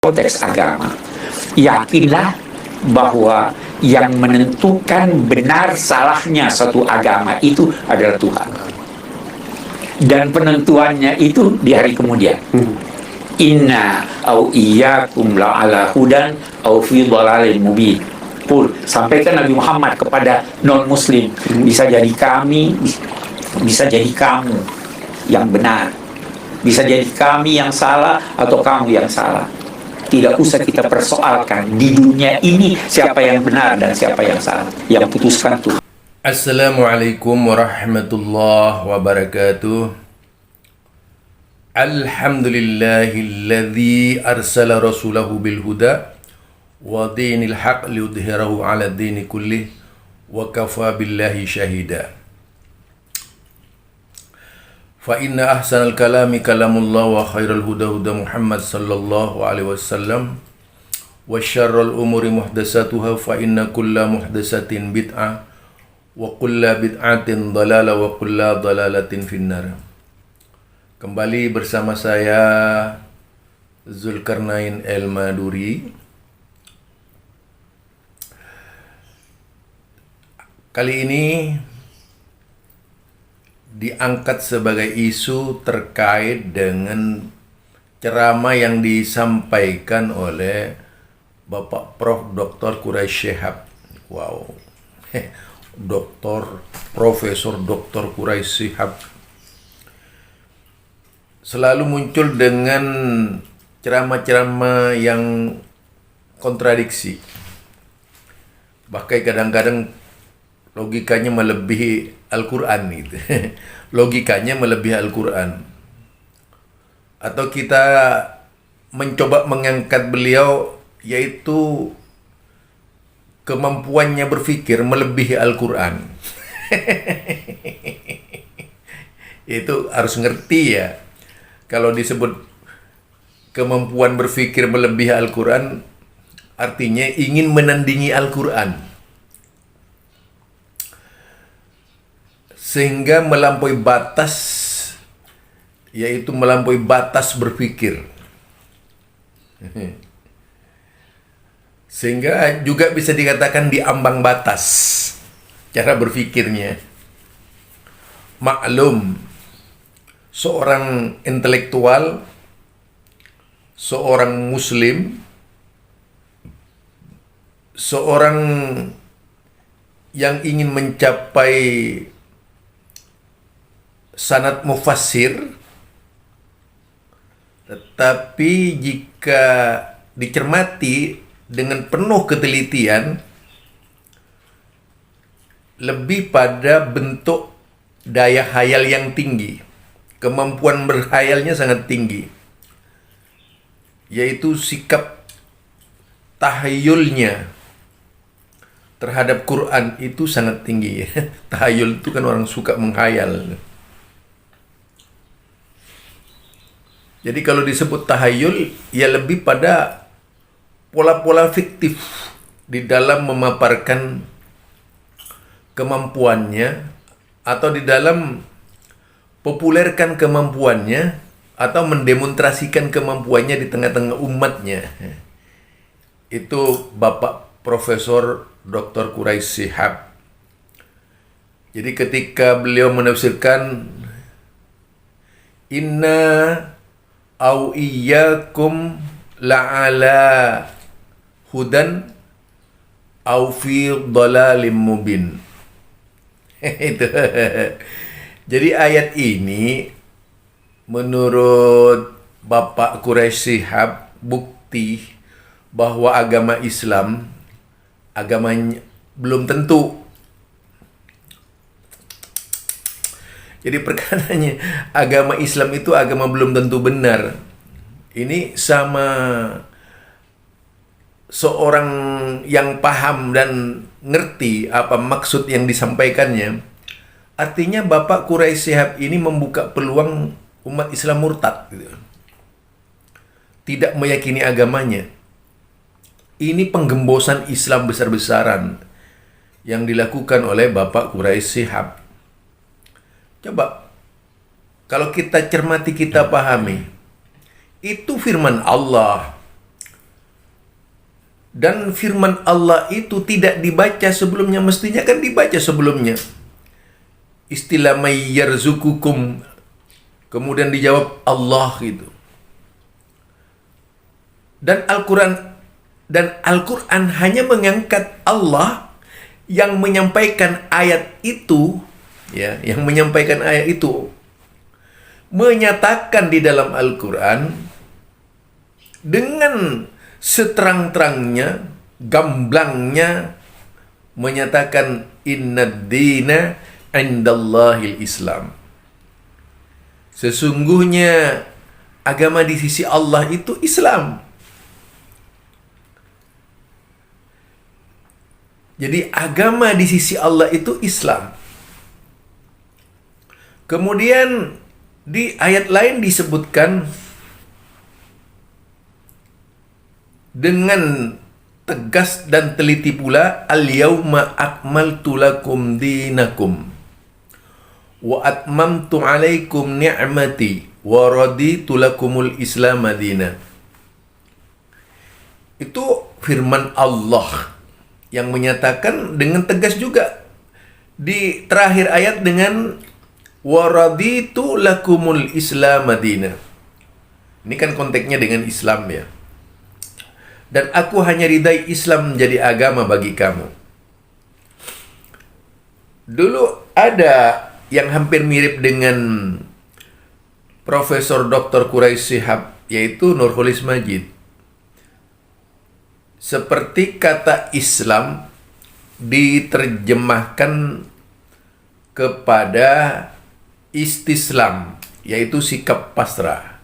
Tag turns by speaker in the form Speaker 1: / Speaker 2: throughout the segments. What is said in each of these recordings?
Speaker 1: konteks agama, yakinlah bahwa yang menentukan benar salahnya satu agama itu adalah Tuhan. Dan penentuannya itu di hari kemudian. Inna au iyyakum la'ala hudan au fi dhalalin mubin. Sampaikan Nabi Muhammad kepada non-muslim, bisa jadi kami, bisa jadi kamu yang benar, bisa jadi kami yang salah atau kamu yang salah. Tidak usah kita persoalkan di dunia ini siapa yang benar dan siapa yang salah. Yang putuskan Tuhan.
Speaker 2: Assalamualaikum warahmatullahi wabarakatuh. Alhamdulillahilladzi arsala rasulahu bil huda wa dinil haq liyudhhirahu 'ala dini kullih wa kafa billahi syahida. Fa inna ahsanal kalami kalamullah wa khairal huda huda Muhammad sallallahu alaihi wasallam wa syarrul umuri muhdatsatuha fa inna kulla muhdatsatin bid'ah wa kulla bid'atin dalalah wa kulla dalalatin finnar. Kembali bersama saya Zulkarnain El-Maduri. Kali ini diangkat sebagai isu terkait dengan ceramah yang disampaikan oleh Bapak Prof. Dr. Quraisy Shihab. Wow. Profesor Dr. Quraisy Shihab selalu muncul dengan ceramah-ceramah yang kontradiksi. Bahkan kadang-kadang logikanya melebihi Al-Quran gitu. Logikanya melebihi Al-Quran. Atau kita mencoba mengangkat beliau, yaitu kemampuannya berpikir melebihi Al-Quran. Itu harus ngerti ya. Kalau disebut kemampuan berpikir melebihi Al-Quran, artinya ingin menandingi Al-Quran. Sehingga melampaui batas, yaitu melampaui batas berpikir. Sehingga juga bisa dikatakan diambang batas cara berpikirnya. Maklum, seorang intelektual, seorang muslim, seorang yang ingin mencapai sanad mufassir, tetapi jika dicermati dengan penuh ketelitian, lebih pada bentuk daya hayal yang tinggi, kemampuan berhayalnya sangat tinggi, yaitu sikap tahayulnya terhadap Quran itu sangat tinggi. Tahayul itu kan orang suka menghayal. Jadi kalau disebut tahayul, ya lebih pada pola-pola fiktif di dalam memaparkan kemampuannya, atau di dalam populerkan kemampuannya, atau mendemonstrasikan kemampuannya di tengah-tengah umatnya. Itu Bapak Profesor Dr. Quraisy Shihab. Jadi ketika beliau menafsirkan inna au iyyakum la'ala hudan au fi dhalalim mubin. Itu. Jadi ayat ini menurut Bapak Quraisy Shihab bukti bahwa agama Islam agamanya belum tentu. Jadi perkaranya agama Islam itu agama belum tentu benar. Ini sama seorang yang paham dan ngerti apa maksud yang disampaikannya. Artinya Bapak Quraisy Shihab ini membuka peluang umat Islam murtad gitu. Tidak meyakini agamanya. Ini penggembosan Islam besar-besaran yang dilakukan oleh Bapak Quraisy Shihab. Coba, kalau kita cermati, kita pahami, itu firman Allah. Dan firman Allah itu tidak dibaca sebelumnya, mestinya kan dibaca sebelumnya. Istilah may yarzukukum, kemudian dijawab Allah gitu. Dan Al-Quran hanya mengangkat Allah yang menyampaikan ayat itu, ya, yang menyampaikan ayat itu menyatakan di dalam Al-Quran dengan seterang-terangnya, gamblangnya, menyatakan innad dina indallahil Islam. Sesungguhnya agama di sisi Allah itu Islam. Jadi agama di sisi Allah itu Islam. Kemudian di ayat lain disebutkan dengan tegas dan teliti pula, al-yauma akmaltu lakum dinakum wa atmamtu alaikum ni'mati wa raditu lakumul islam madina. Itu firman Allah yang menyatakan dengan tegas juga di terakhir ayat dengan wa raditu lakumul islam madina. Ini kan konteksnya dengan Islam, ya. Dan aku hanya ridai Islam menjadi agama bagi kamu. Dulu ada yang hampir mirip dengan Profesor Dr. Quraisy Shihab, yaitu Nurholis Majid. Seperti kata Islam diterjemahkan kepada istislam, yaitu sikap pasrah.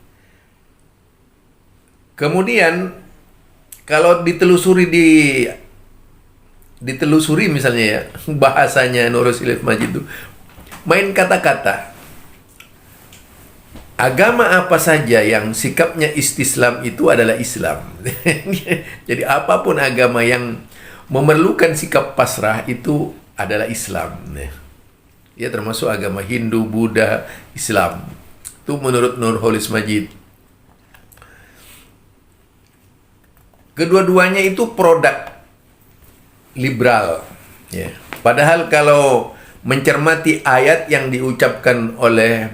Speaker 2: Kemudian kalau ditelusuri misalnya, ya, bahasanya Nurholis Majid itu main kata-kata. Agama apa saja yang sikapnya istislam itu adalah Islam. Jadi apapun agama yang memerlukan sikap pasrah itu adalah Islam. Ya, termasuk agama Hindu, Buddha, Islam. Itu menurut Nurholis Majid. Kedua-duanya itu produk liberal. Ya. Padahal kalau mencermati ayat yang diucapkan oleh,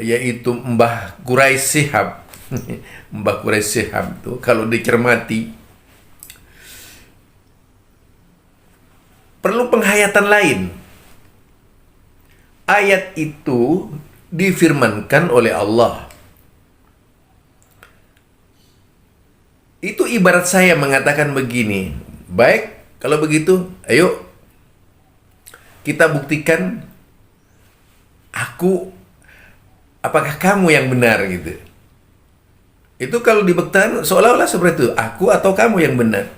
Speaker 2: yaitu Mbah Quraisy Shihab, Mbah Quraisy Shihab itu kalau dicermati perlu penghayatan lain. Ayat itu difirmankan oleh Allah. Itu ibarat saya mengatakan begini, baik, kalau begitu, ayo kita buktikan apakah kamu yang benar gitu. Itu kalau dibuktikan seolah-olah seperti itu, aku atau kamu yang benar.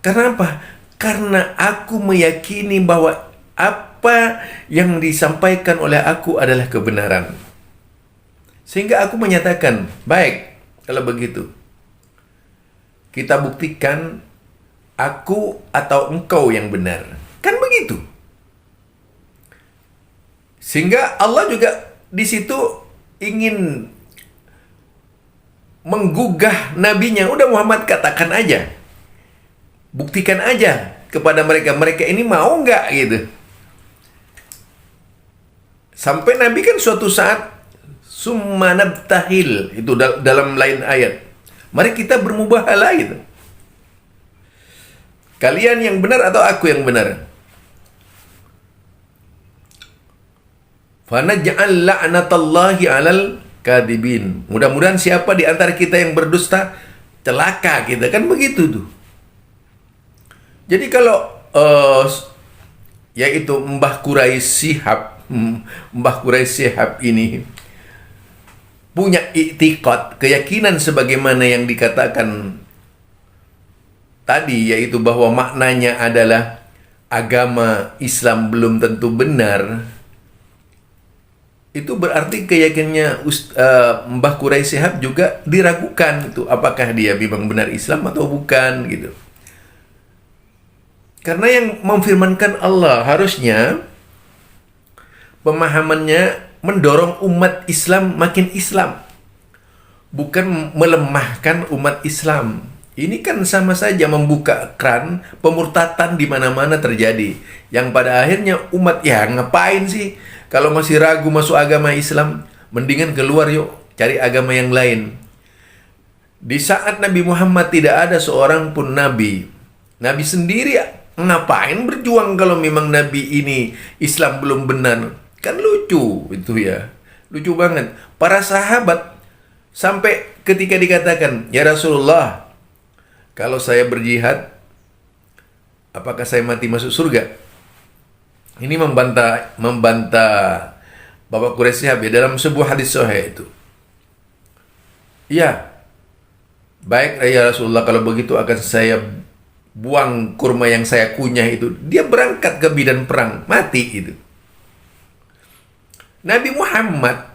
Speaker 2: Karena apa? Karena aku meyakini bahwa apa yang disampaikan oleh aku adalah kebenaran. Sehingga aku menyatakan, baik, kalau begitu kita buktikan aku atau engkau yang benar. Kan begitu. Sehingga Allah juga di situ ingin menggugah nabinya. Udah Muhammad, katakan aja. Buktikan aja kepada mereka. Mereka ini mau nggak gitu. Sampai Nabi kan suatu saat summa nabtahil. Itu dalam lain ayat. Mari kita bermubahalah gitu. Kalian yang benar atau aku yang benar? Fanaj'al la'natallahi 'alal kadibin. Mudah-mudahan siapa di antara kita yang berdusta celaka kita, kan begitu tuh. Jadi kalau yaitu Mbah Quraisy Shihab ini punya i'tiqad, keyakinan sebagaimana yang dikatakan tadi, yaitu bahwa maknanya adalah agama Islam belum tentu benar. Itu berarti keyakinannya Mbah Quraisy Shihab juga diragukan itu, apakah dia memang benar Islam atau bukan gitu. Karena yang memfirmankan Allah harusnya pemahamannya mendorong umat Islam makin Islam, bukan melemahkan umat Islam. Ini kan sama saja membuka keran pemurtatan di mana-mana terjadi. Yang pada akhirnya umat, ya ngapain sih kalau masih ragu masuk agama Islam, mendingan keluar yuk, cari agama yang lain. Di saat Nabi Muhammad tidak ada seorang pun nabi. Nabi sendiri ngapain berjuang kalau memang nabi ini Islam belum benar? Kan lucu itu ya. Lucu banget. Para sahabat sampai ketika dikatakan, "Ya Rasulullah, kalau saya berjihad, apakah saya mati masuk surga?" Ini membantah Bapak Quraisy ya, dalam sebuah hadis sahih itu. "Iya, baik ya Rasulullah, kalau begitu akan saya buang kurma yang saya kunyah itu." Dia berangkat ke medan perang, mati itu. Nabi Muhammad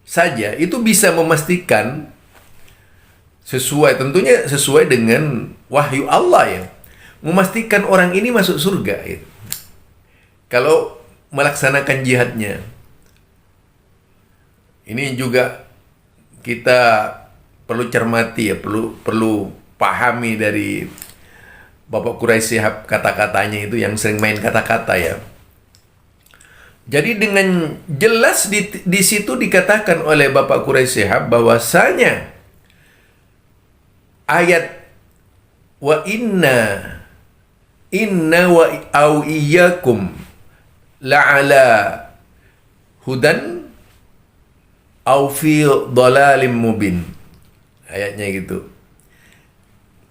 Speaker 2: saja itu bisa memastikan tentunya sesuai dengan wahyu Allah ya, memastikan orang ini masuk surga itu, kalau melaksanakan jihadnya. Ini juga kita perlu cermati ya, perlu pahami dari Bapak Quraisy kata-katanya itu yang sering main kata-kata ya. Jadi dengan jelas di situ dikatakan oleh Bapak Quraisy bahwasanya ayat wa inna wa au iyyakum la'ala hudan au fi dhalalim mubin. Ayatnya gitu.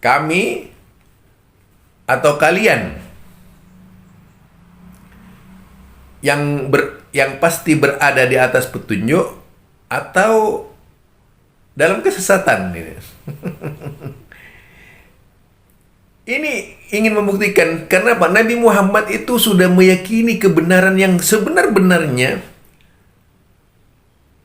Speaker 2: Kami atau kalian yang pasti berada di atas petunjuk atau dalam kesesatan ini. Ini ingin membuktikan kenapa Nabi Muhammad itu sudah meyakini kebenaran yang sebenar-benarnya,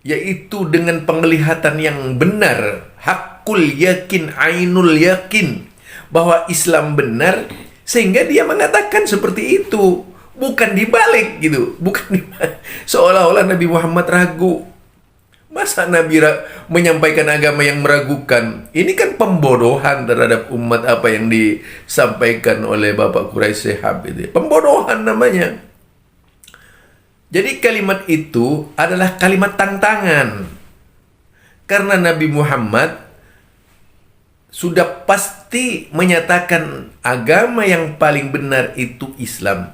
Speaker 2: yaitu dengan penglihatan yang benar, hakul yakin, ainul yakin, bahwa Islam benar, sehingga dia mengatakan seperti itu. Bukan dibalik gitu, seolah-olah Nabi Muhammad ragu. Masa Nabi menyampaikan agama yang meragukan? Ini kan pembodohan terhadap umat apa yang disampaikan oleh Bapak Quraisy itu. Pembodohan namanya. Jadi kalimat itu adalah kalimat tantangan. Karena Nabi Muhammad sudah pasti menyatakan agama yang paling benar itu Islam.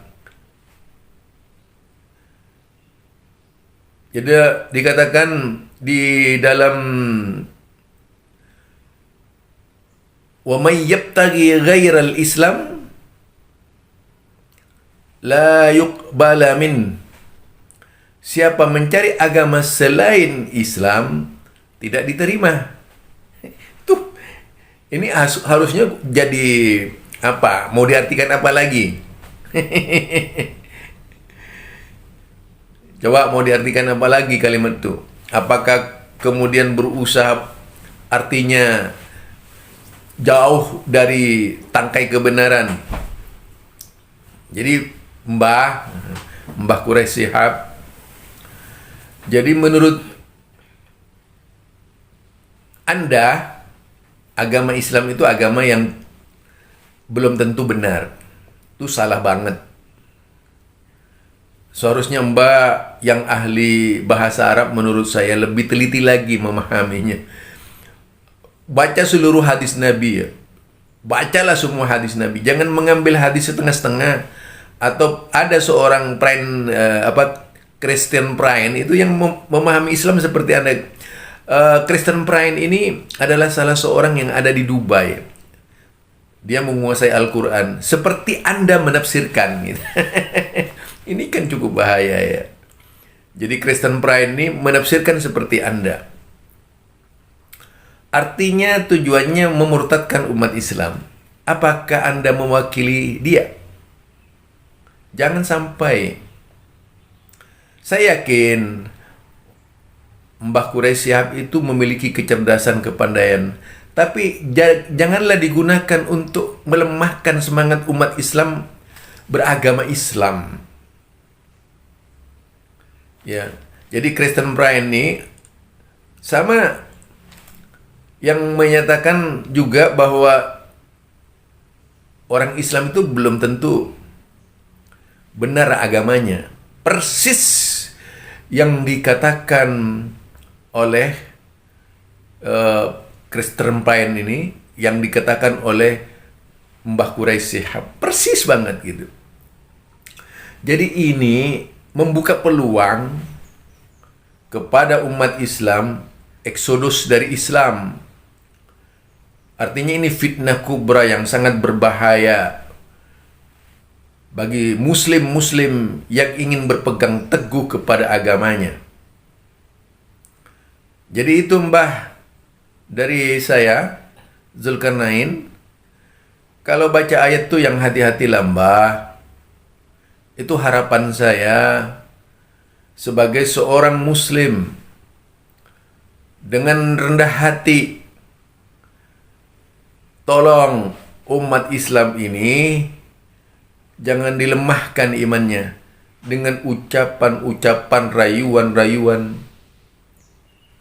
Speaker 2: Jadi dikatakan di dalam wa may yabtaghi ghairal Islam la yuqbala min. Siapa mencari agama selain Islam tidak diterima. Tuh, ini harusnya jadi apa? Mau diartikan apa lagi? Coba mau diartikan apa lagi kalimat itu? Apakah kemudian berusaha artinya jauh dari tangkai kebenaran? Jadi Mbah Quraisy Shihab, jadi menurut Anda agama Islam itu agama yang belum tentu benar. Itu salah banget. Seharusnya Mbak yang ahli bahasa Arab menurut saya lebih teliti lagi memahaminya. Baca seluruh hadis Nabi ya. Bacalah semua hadis Nabi. Jangan mengambil hadis setengah-setengah. Atau ada seorang Christian Prince itu yang memahami Islam seperti Anda. Christian Prince ini adalah salah seorang yang ada di Dubai. Dia menguasai Al-Quran seperti Anda menafsirkan gitu. Ini kan cukup bahaya ya. Jadi Christian Prince ini menafsirkan seperti Anda. Artinya tujuannya memurtadkan umat Islam. Apakah Anda mewakili dia? Jangan sampai. Saya yakin Mbah Quraisy Shihab itu memiliki kecerdasan, kepandaian. Tapi janganlah digunakan untuk melemahkan semangat umat Islam beragama Islam. Ya, jadi Christian Prince ini sama yang menyatakan juga bahwa orang Islam itu belum tentu benar agamanya. Persis yang dikatakan oleh Kristen Pain ini, yang dikatakan oleh Mbah Quraisy Shihab, persis banget gitu. Jadi ini membuka peluang kepada umat Islam eksodus dari Islam. Artinya ini fitnah kubra yang sangat berbahaya bagi muslim-muslim yang ingin berpegang teguh kepada agamanya. Jadi itu Mbah dari saya, Zulkarnain. Kalau baca ayat itu yang hati-hatilah Mbah. Itu harapan saya sebagai seorang muslim dengan rendah hati. Tolong umat Islam ini jangan dilemahkan imannya dengan ucapan-ucapan, rayuan-rayuan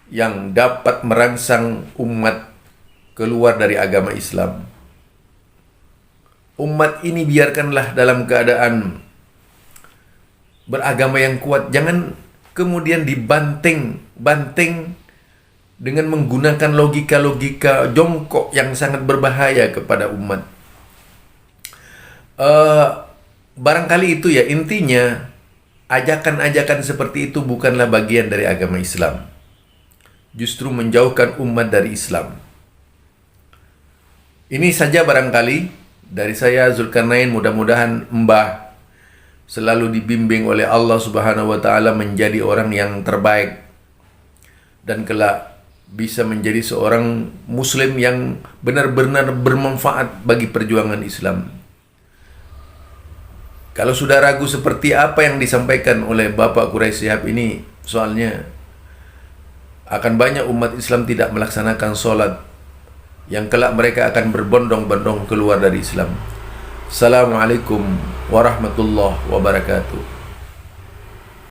Speaker 2: yang dapat merangsang umat keluar dari agama Islam. Umat ini biarkanlah dalam keadaan beragama yang kuat. Jangan kemudian dibanting dengan menggunakan logika-logika jongkok yang sangat berbahaya kepada umat. Barangkali itu ya intinya, ajakan-ajakan seperti itu bukanlah bagian dari agama Islam. Justru menjauhkan umat dari Islam. Ini saja barangkali dari saya, Zulkarnain. Mudah-mudahan Mbah selalu dibimbing oleh Allah Subhanahu wa Ta'ala menjadi orang yang terbaik dan kelak bisa menjadi seorang muslim yang benar-benar bermanfaat bagi perjuangan Islam. Kalau sudah ragu seperti apa yang disampaikan oleh Bapak Quraisy Shihab ini, soalnya akan banyak umat Islam tidak melaksanakan sholat, yang kelak mereka akan berbondong-bondong keluar dari Islam. Assalamualaikum warahmatullahi wabarakatuh.